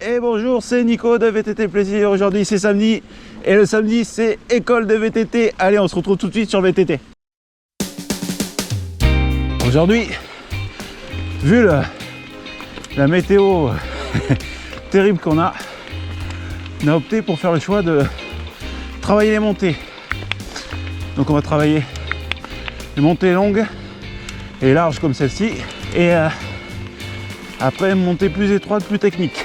Et bonjour, c'est Nico de VTT Plaisir. Aujourd'hui c'est samedi et le samedi c'est école de VTT. Allez, on se retrouve tout de suite sur VTT. Aujourd'hui, vu la météo terrible qu'on a, on a opté pour faire le choix de travailler les montées. Donc on va travailler les montées longues et larges comme celle-ci, et après une montée plus étroite, plus technique.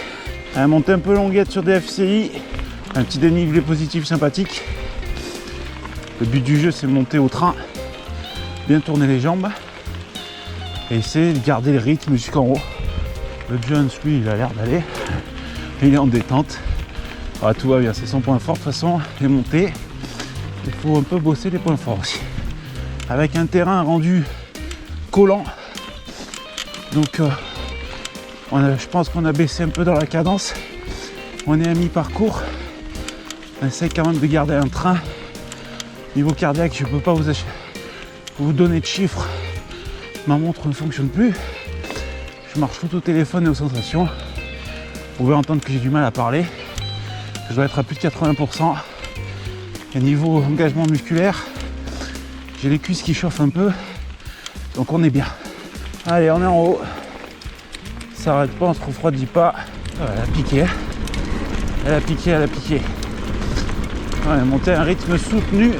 Un montée un peu longuette sur des FCI, un petit dénivelé positif sympathique. Le but du jeu c'est de monter au train, bien tourner les jambes et essayer de garder le rythme jusqu'en haut. Le Jones lui il a l'air d'aller, il est en détente. Ah, tout va bien, c'est son point fort de toute façon, les montées. Il faut un peu bosser les points forts aussi. Avec un terrain rendu collant. Donc je pense qu'on a baissé un peu dans la cadence. On est à mi-parcours. On essaie quand même de garder un train. Niveau cardiaque, je ne peux pas vous donner de chiffres. Ma montre ne fonctionne plus. Je marche tout au téléphone et aux sensations. Vous pouvez entendre que j'ai du mal à parler. Je dois être à plus de 80%. Et niveau engagement musculaire, j'ai les cuisses qui chauffent un peu. Donc on est bien. Allez, on est en haut. Ça s'arrête pas, on se refroidit pas. Elle a piqué. Elle a piqué, elle a piqué. On a monté à un rythme soutenu.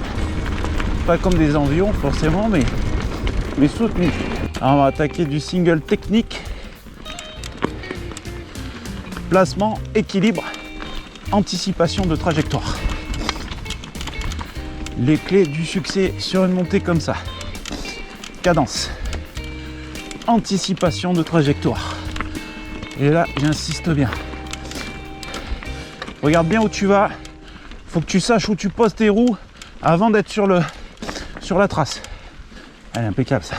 Pas comme des envions forcément, mais soutenu. Alors on va attaquer du single technique. Placement, équilibre, anticipation de trajectoire. Les clés du succès sur une montée comme ça. Cadence. Anticipation de trajectoire. Et là, j'insiste bien. Regarde bien où tu vas. Faut que tu saches où tu poses tes roues avant d'être sur la trace. Allez, impeccable ça.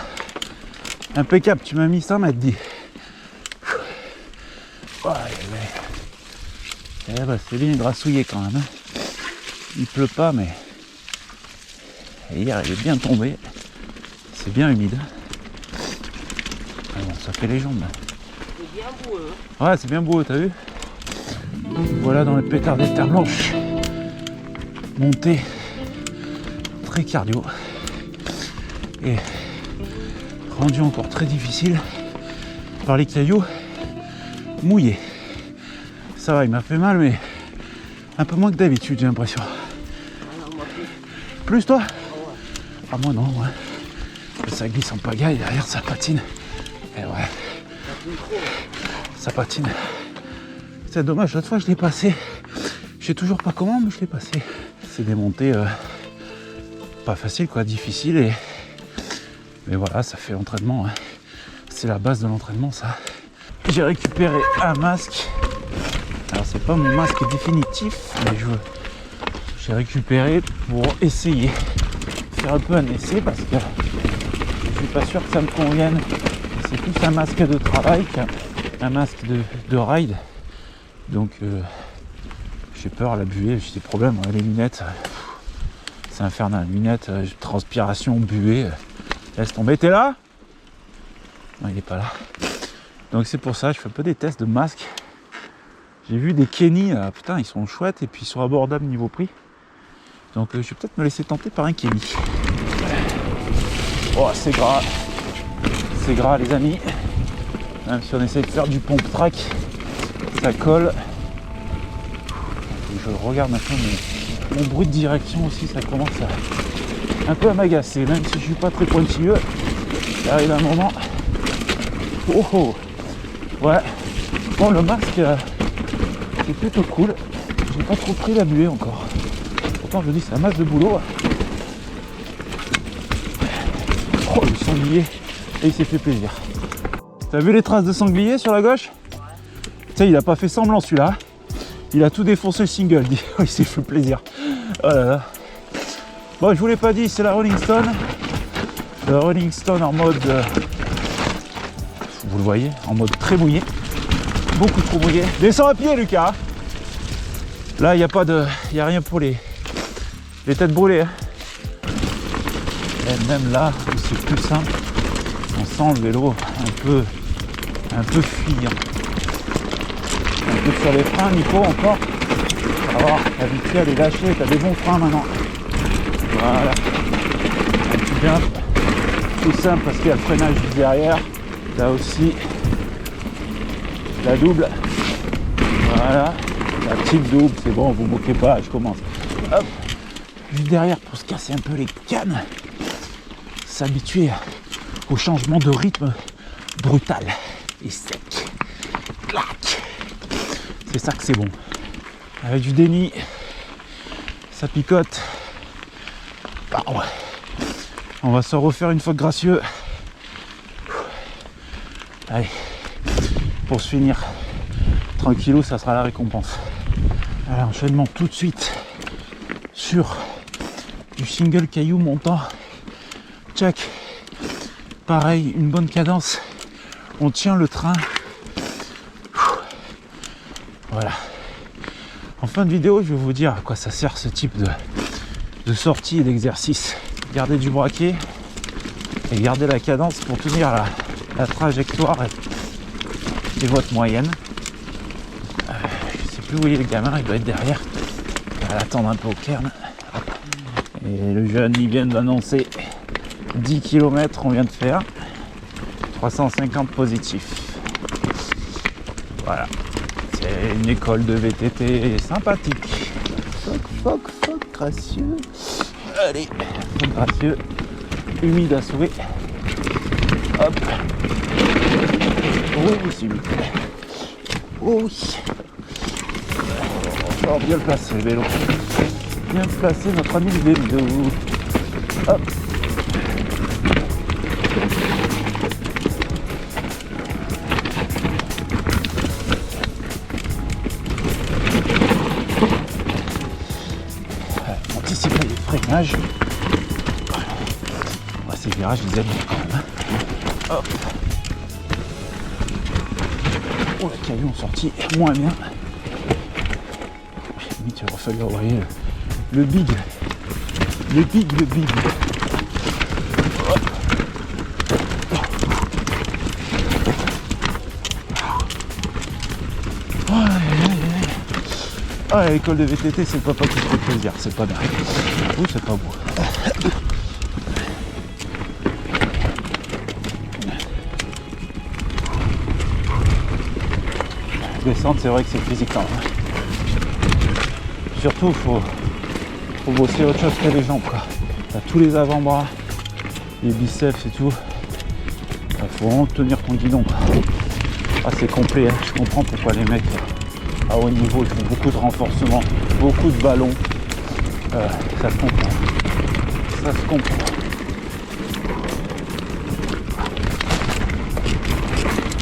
Impeccable, tu m'as mis ça, m'a dit. Ouais, ouais. Eh ben, c'est bien grassouillé quand même. Hein. Il pleut pas, mais hier il est bien tombé. C'est bien humide. Ah bon, ça fait les jambes. C'est bien boueux. Ouais, c'est bien beau, t'as vu? Voilà dans les pétards des terres blanches. Montée très cardio. Et rendu encore très difficile par les cailloux mouillés. Ça va, il m'a fait mal, mais un peu moins que d'habitude, j'ai l'impression. Ah non, moi plus. Plus toi? Ah ouais. Ah moi non, ouais. Ça glisse en pagaille, derrière ça patine. Et ouais. Ça patine. C'est dommage, l'autre fois je l'ai passé. Je sais toujours pas comment, mais je l'ai passé. C'est des montées pas faciles, quoi, difficiles. Mais voilà, ça fait l'entraînement. Hein. C'est la base de l'entraînement, ça. J'ai récupéré un masque. Alors c'est pas mon masque définitif, mais j'ai récupéré pour essayer. Faire un peu un essai parce que je suis pas sûr que ça me convienne. C'est plus un masque de travail qu'un masque de ride. Donc j'ai peur à la buée, j'ai des problèmes. Les lunettes, c'est infernal. Lunettes, transpiration, buée. Laisse tomber, t'es là? Non, il est pas là. Donc c'est pour ça, je fais un peu des tests de masques. J'ai vu des Kenny, putain, ils sont chouettes et puis ils sont abordables niveau prix. Donc je vais peut-être me laisser tenter par un Kenny. Oh, c'est gras. C'est gras, les amis. Même si on essaie de faire du pompe track, ça colle. Et je regarde maintenant mon bruit de direction aussi, ça commence un peu à m'agacer. Même si je suis pas très pointilleux, il arrive un moment. Oh oh. Ouais. Bon, le masque, c'est plutôt cool. J'ai pas trop pris la buée encore. Pourtant, je dis, c'est un masque de boulot. Oh, le sanglier. Et il s'est fait plaisir. T'as vu les traces de sanglier sur la gauche? Tu sais, il a pas fait semblant celui-là. Il a tout défoncé le single. Il s'est fait plaisir. Oh là là. Bon, je vous l'ai pas dit, c'est la Rolling Stone. La Rolling Stone en mode... vous le voyez, en mode très mouillé. Beaucoup trop mouillé. Descends à pied, Lucas. Là, il n'y a rien pour les têtes brûlées. Hein. Et même là, c'est plus simple. On sent le vélo un peu fuyant. Un peu sur les freins, Nico, encore. Alors, habitué à les lâcher, t'as des bons freins maintenant. Voilà. Un petit jump. Tout simple parce qu'il y a le freinage juste derrière. Là aussi, la double. Voilà. La petite double, c'est bon, vous moquez pas, je commence. Hop. Juste derrière pour se casser un peu les cannes. S'habituer au changement de rythme brutal et sec. Clac. C'est ça que c'est bon. Avec du déni, ça picote. Bon. On va se refaire une faute gracieux. Allez, pour se finir tranquillou, ça sera la récompense. Allez, enchaînement tout de suite sur du single caillou montant. Check. Pareil, une bonne cadence. On tient le train. Voilà. En fin de vidéo, je vais vous dire à quoi ça sert ce type de sortie et d'exercice. Garder du braquet et garder la cadence pour tenir la trajectoire et votre moyenne. Je sais plus où il est le gamin, il doit être derrière. On va l'attendre un peu au cairn. Et le jeune, il vient d'annoncer 10 km on vient de faire. 350 positifs. Voilà. C'est une école de VTT sympathique. Foc, gracieux. Allez, gracieux. Humide à souhait. Hop. Oh oui, c'est humide. Oh oui. Oh, bien placé le vélo. Bien placé notre ami le vélo. Hop. Anticiper les freinages. Voilà. Ces virages, je les aime quand même. Hop. Oh, les cailloux ont sorti moins bien. Limite, il va falloir envoyer le big. Le big. Hop. Ah, l'école de VTT, c'est le papa qui se fait plaisir, c'est pas bien. Ou c'est pas beau. Descendre, c'est vrai que c'est physique quand même. Surtout, faut bosser autre chose que les jambes, quoi. T'as tous les avant-bras, les biceps et tout. Faut vraiment tenir ton guidon, quoi. Ah, c'est complet, hein. Je comprends pourquoi les mecs à haut niveau ils font beaucoup de renforcement, beaucoup de ballons. Ça se comprend. Ça se comprend.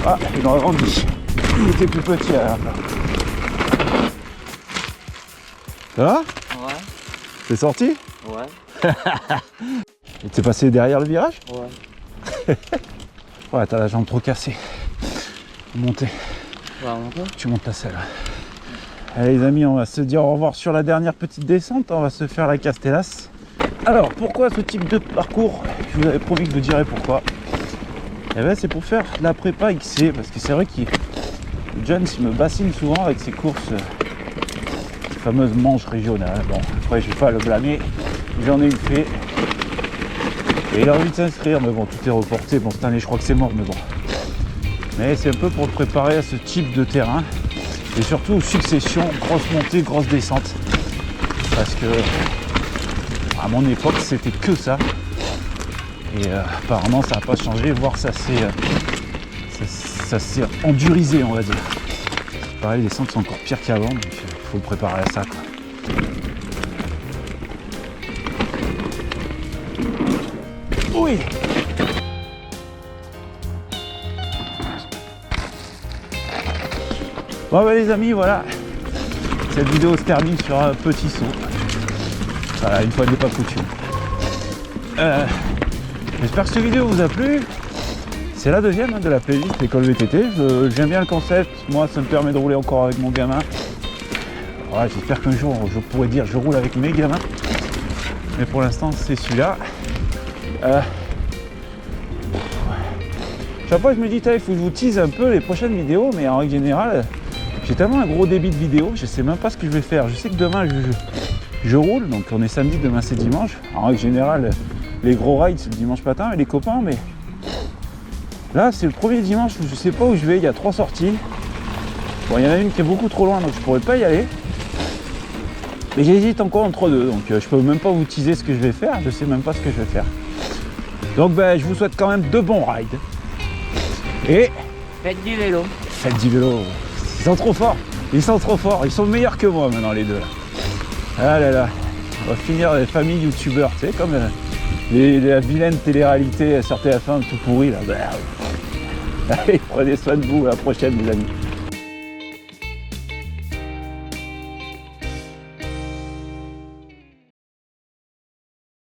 Ah, il en a grandi. Il était plus petit à la fin. Ça va? Ouais. C'est sorti? Ouais. Et t'es passé derrière le virage? Ouais. Ouais, t'as la jambe trop cassée. Montez. Ouais, on Tu montes la selle. Allez les amis, on va se dire au revoir sur la dernière petite descente. On va se faire la Castellas. Alors, pourquoi ce type de parcours? Je vous avais promis que je vous dirais pourquoi. Et ben, c'est pour faire la prépa XC. Parce que c'est vrai qu'il Jones il me bassine souvent avec ses courses, les fameuses manches régionales. Bon, après je vais pas le blâmer, j'en ai eu fait. Et il a envie de s'inscrire, mais bon, tout est reporté. Bon, cette année je crois que c'est mort, mais bon. Mais c'est un peu pour le préparer à ce type de terrain. Et surtout succession, grosse montée, grosse descente. Parce que à mon époque c'était que ça. Et apparemment ça n'a pas changé, voire ça s'est endurisé, on va dire. Pareil, les descentes sont encore pires qu'avant, donc il faut le préparer à ça, quoi. Oui. Bon bah les amis, voilà. Cette vidéo se termine sur un petit saut. Voilà, une fois n'est pas coutume. J'espère que cette vidéo vous a plu. C'est la deuxième de la playlist École VTT. J'aime bien le concept. Moi, ça me permet de rouler encore avec mon gamin. Voilà, j'espère qu'un jour, je pourrai dire je roule avec mes gamins. Mais pour l'instant, c'est celui-là. Chaque fois, je me dis, il faut que je vous tease un peu les prochaines vidéos. Mais en règle générale, J'ai tellement un gros débit de vidéos, je sais même pas ce que je vais faire. Je sais que demain je roule, donc on est samedi, demain c'est dimanche. En règle générale, les gros rides c'est le dimanche matin avec les copains, mais là c'est le premier dimanche où je sais pas où je vais, il y a 3 sorties. Bon, il y en a une qui est beaucoup trop loin, donc je pourrais pas y aller. Mais j'hésite encore entre deux, donc je peux même pas vous teaser ce que je vais faire, je sais même pas ce que je vais faire. Donc ben, je vous souhaite quand même de bons rides. Et Faites du vélo. faites du vélo. Ils sont trop forts, ils sont trop forts, ils sont meilleurs que moi maintenant les deux là. Ah là là, on va finir les familles youtubeurs, tu sais, comme la vilaine télé-réalité sur TF1 tout pourri là. Allez, prenez soin de vous, à la prochaine les amis.